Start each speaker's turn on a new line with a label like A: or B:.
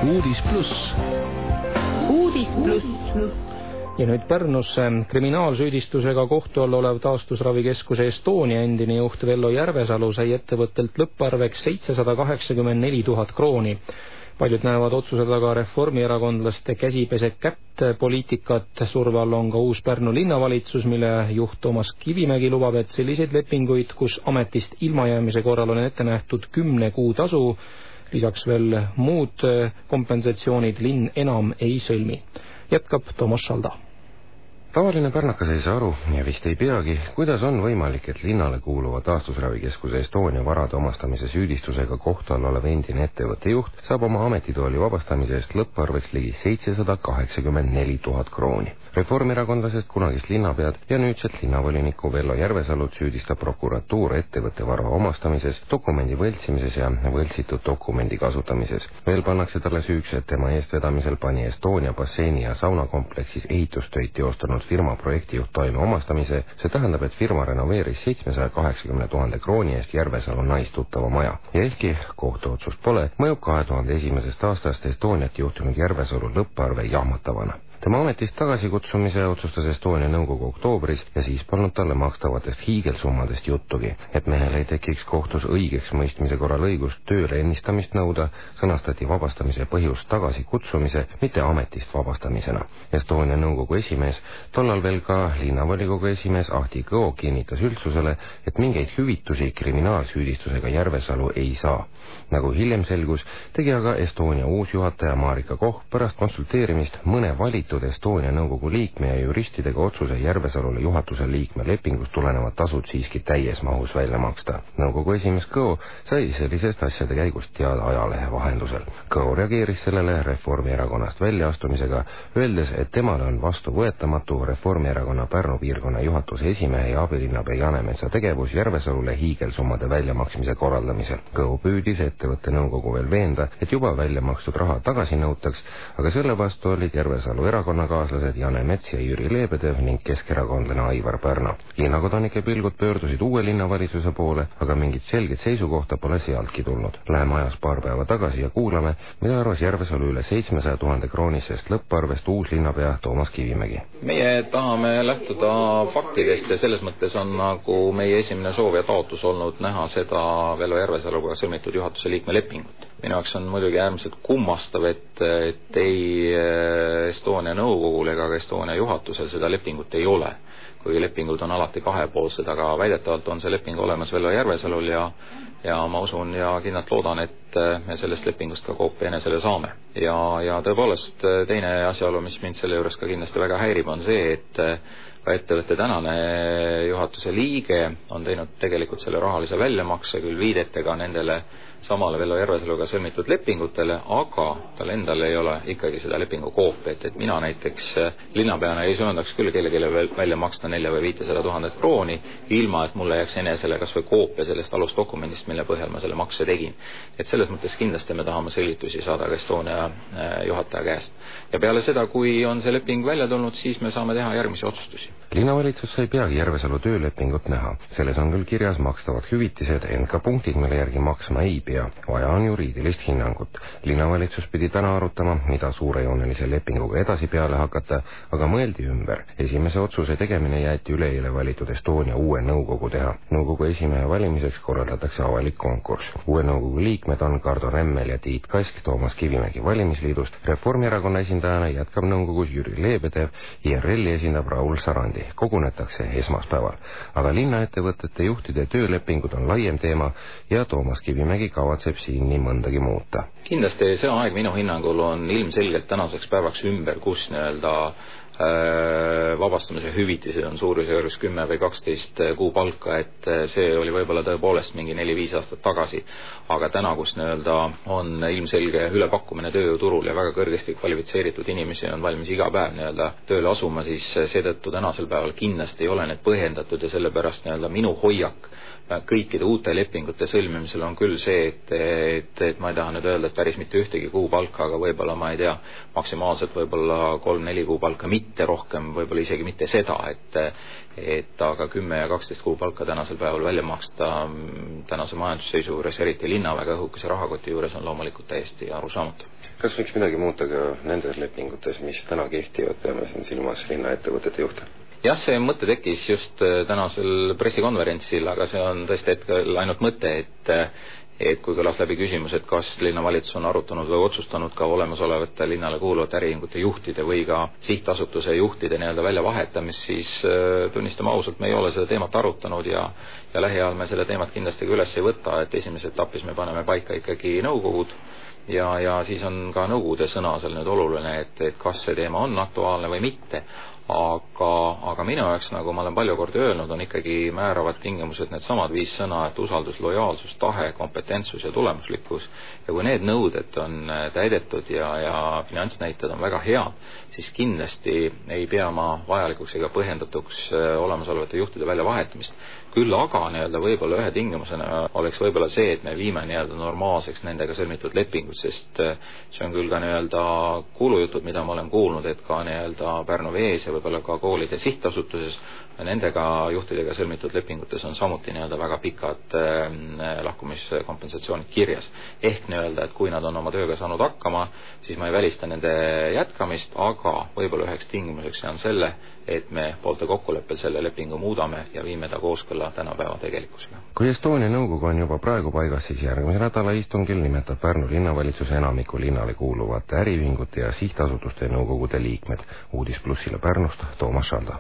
A: Uudis Plus.
B: Uudis Plus.
C: Ja nüüd Pärnusse kriminaalsüüdistusega kohtu all olev taastusravikeskuse Estonia endine juht Vello Järvesalu sai ettevõttelt lõpparveks 784 000 krooni. Paljud näevad otsuse taga reformierakondlaste käsipese kätt poliitikat. Surve all on ka uus Pärnu linnavalitsus, mille juht Toomas Kivimägi lubab, et selliseid lepinguid, kus ametist ilmajäämise korral on ette nähtud 10 kuu tasu, lisaks veel muud kompensatsioonid linn enam ei sõlmi. Jätkab Toomas Šalda.
D: Tavaline pärnakas ei saa aru ja vist ei peagi, kuidas on võimalik, et linnale kuuluva taastusravikeskuse Estonia varade omastamise süüdistusega kohtu all olev endine ettevõtte juht saab oma ametitooli vabastamise eest lõpparveks ligi 784 000 krooni. Reformierakondlasest kunagist linnapead ja nüüdselt linnavolinikku Vello Järvesalut süüdistab prokuratuur ettevõtte vara omastamises, dokumendi võltsimises ja võltsitud dokumendi kasutamises. Veel pannakse talle süüks, et tema eestvedamisel pani Estonia basseini ja saunakompleksis ehitustöid teostanud firma projektijuht toime omastamise. See tähendab, et firma renoveeris 780 000 krooni eest Järvesalu naistuttava maja. Ja ehkki kohtuotsust pole, mõjub 2001. aastast Estoniat juhtinud Järvesalu lõpparve jahmatavana. Tema ametist tagasikutsumise otsustas Estonia nõukogu oktoobris ja siis polnud talle makstavatest hiigelsummadest juttugi. Et mehel ei tekiks kohtus õigeks mõistmise korral õigust tööle ennistamist nõuda, sõnastati vabastamise põhjus tagasikutsumise, mitte ametist vabastamisena. Estonia nõukogu esimees, tollal veel ka linnavolikogu esimees Ahti Kõo kinnitas üldsusele, et mingeid hüvitusi kriminaalsüüdistusega Järvesalu ei saa. Nagu hiljem selgus, tegi aga Estonia uus juhataja Marika Koch pärast konsulteerimist mõne valitud Estonia nõukogu liikme ja juristidega otsuse Järvesalule juhatuse liikme lepingust tulenevad tasud siiski täies mahus välja maksta. Nõukogu esimees Kõo sai sellisest asjade käigust teada ajalehe vahendusel. Kõo reageeris sellele Reformierakonnast väljaastumisega, öeldes, et temale on vastuvõetamatu Reformierakonna Pärnu piirkonna juhatuse esimehe ja abilinnapea Janemetsa tegevus Järvesalule hiigelsummade väljamaksmise korraldamisel. Kõo püüdis ettevõtte nõukogu veel veenda, et juba välja makstud raha tagasi nõutaks, aga selle vastu olid Järvesalu erakonnakaaslased Janemets ja Jüri Leebedev ning keskerakondlane Aivar Pärna. Linnakodanike pilgud pöördusid uue linnavalitsuse poole, aga mingit selget seisukohta pole sealtki tulnud. Läheme ajas paar päeva tagasi ja kuulame, mida arvas Järvesalu üle 700 000 kroonisest lõpparvest uus linnapea Toomas Kivimägi.
E: Meie tahame lähtuda faktidest ja selles mõttes on nagu meie esimene soov ja taotlus olnud näha seda Vello Järvesaluga sõlmitud juhatuse liikme lepingut. Minu jaoks on muidugi äärmiselt kummastav, et ei Estonia nõukogul ega ka Estonia juhatusel seda lepingut ei ole. Kui lepingud on alati kahepoolsed, aga väidetavalt on see leping olemas Vello Järvesalul ja ma usun ja kindlalt loodan, et me sellest lepingust ka koopia enesele saame. Ja tõepoolest teine asjaolu, mis mind selle juures ka kindlasti väga häirib, on see, et ka ettevõtte tänane juhatuse liige on teinud tegelikult selle rahalise väljamakse küll viidetega nendele samale Vello Järvesaluga sõlmitud lepingutele, aga tal endal ei ole ikkagi seda lepingu koopiat, et mina näiteks linnapeana ei sööndaks küll kellelegi välja maksta 400 või 500 000 krooni, ilma et mulle jääks enesele kas või koopia sellest alusdokumendist, mille põhjal ma selle makse tegin. Et selles mõttes kindlasti me tahame selgitusi saada ka Estonia juhataja käest. Ja peale seda, kui on see leping välja tulnud, siis me saame teha järgmisi otsustusi.
D: Linnavalitsus sai peagi Järvesalu töölepingut näha. Selles on küll kirjas makstavad hüvitised, ent ka punktid, mille järgi maksma ei pea. Vaja on juriidilist hinnangut. Linnavalitsus pidi täna arutama, mida suurejoonelise lepinguga edasi peale hakata, aga mõeldi ümber. Esimese otsuse tegemine jäeti üleeile valitud Estonia uue nõukogu teha. Nõukogu esimehe valimiseks korraldatakse avalik konkurss. Uue nõukogu liikmed on Kardo Remmel ja Tiit Kask Toomas Kivimägi valimisliidust. Reformierakonna esindajana jätkab nõukogus Jüri Leebedev, IRL-i esindab Raul Sarandi. Kogunetakse esmaspäeval. Aga linnaettevõtete juhtide töölepingud on laiem teema ja Toomas Kivimägi kavatseb siin nii mõndagi muuta.
E: Kindlasti see aeg minu hinnangul on ilmselgelt tänaseks päevaks ümber, kus vabastamise hüvitised on suurusjärgus 10 või 12 kuu palka, et see oli võib-olla tõepoolest mingi 4-5 aastat tagasi, aga täna, kus on ilmselge ülepakkumine tööjõuturul ja väga kõrgesti kvalifitseeritud inimesi on valmis iga päev tööle asuma, siis seetõttu tänasel päeval kindlasti ei ole need põhjendatud ja sellepärast minu hoiak kõikide uute lepingute sõlmimisel on küll see, et ma ei taha nüüd öelda, et päris mitte ühtegi kuupalka, aga võib-olla ma ei tea, maksimaalselt võib-olla 3-4 kuupalka, mitte rohkem, võib-olla isegi mitte seda, et aga 10 ja 12 kuupalka tänasel päeval välja maksta tänase majandusseisu juures, eriti linna väga õhukese rahakoti juures on loomulikult täiesti arusaamatu.
D: Kas võiks midagi muuta ka nendes lepingutes, mis täna kehtivad, peame siin silmas linnaettevõtete juhte?
E: Jah, see mõte tekkis just tänasel pressikonverentsil, aga see on tõesti hetkel ainult mõte, et kui kõlas läbi küsimus, et kas linnavalitsus on arutanud või otsustanud ka olemasolevate linnale kuuluvate äriühingute juhtide või ka sihtasutuse juhtide nii-öelda väljavahetamist, siis tunnistame ausalt, me ei ole seda teemat arutanud ja lähiajal me selle teemat kindlasti ka üles ei võta, et esimeses etapis me paneme paika ikkagi nõukogud ja siis on ka nõukogude sõna seal nüüd oluline, et kas see teema on aktuaalne või mitte. Aga minu jaoks, nagu ma olen palju korda öelnud, on ikkagi määravad tingimused need samad 5 sõna, et usaldus, lojaalsus, tahe, kompetentsus ja tulemuslikkus. Ja kui need nõuded on täidetud ja finantsnäitajad on väga head, siis kindlasti ei pea ma vajalikuks ega põhjendatuks olemasolevate juhtide väljavahetamist. Küll aga võib-olla ühe tingimusena oleks võib-olla see, et me viime normaalseks nendega sõlmitud lepingud, sest see on küll ka kuulujutud, mida ma olen kuulnud, et ka Pärnu Vees ja võib-olla ka koolide sihtasutuses nendega juhtidega sõlmitud lepingutes on samuti väga pikad lahkumiskompensatsioonid kirjas. Ehk et kui nad on oma tööga saanud hakkama, siis ma ei välista nende jätkamist, aga võib-olla üheks tingimuseks on selle, et me poolte kokkuleppel selle lepingu muudame ja viime ta kooskõlla tänapäeva tegelikkusega.
D: Kui Estonia nõukogu on juba praegu paigas, siis järgmise nädala istungil nimetab Pärnu linnavalitsuse enamiku linnale kuuluvate äriühingute ja sihtasutuste nõukogude liikmed. Uudis Plussile Pärnust, Toomas Šalda.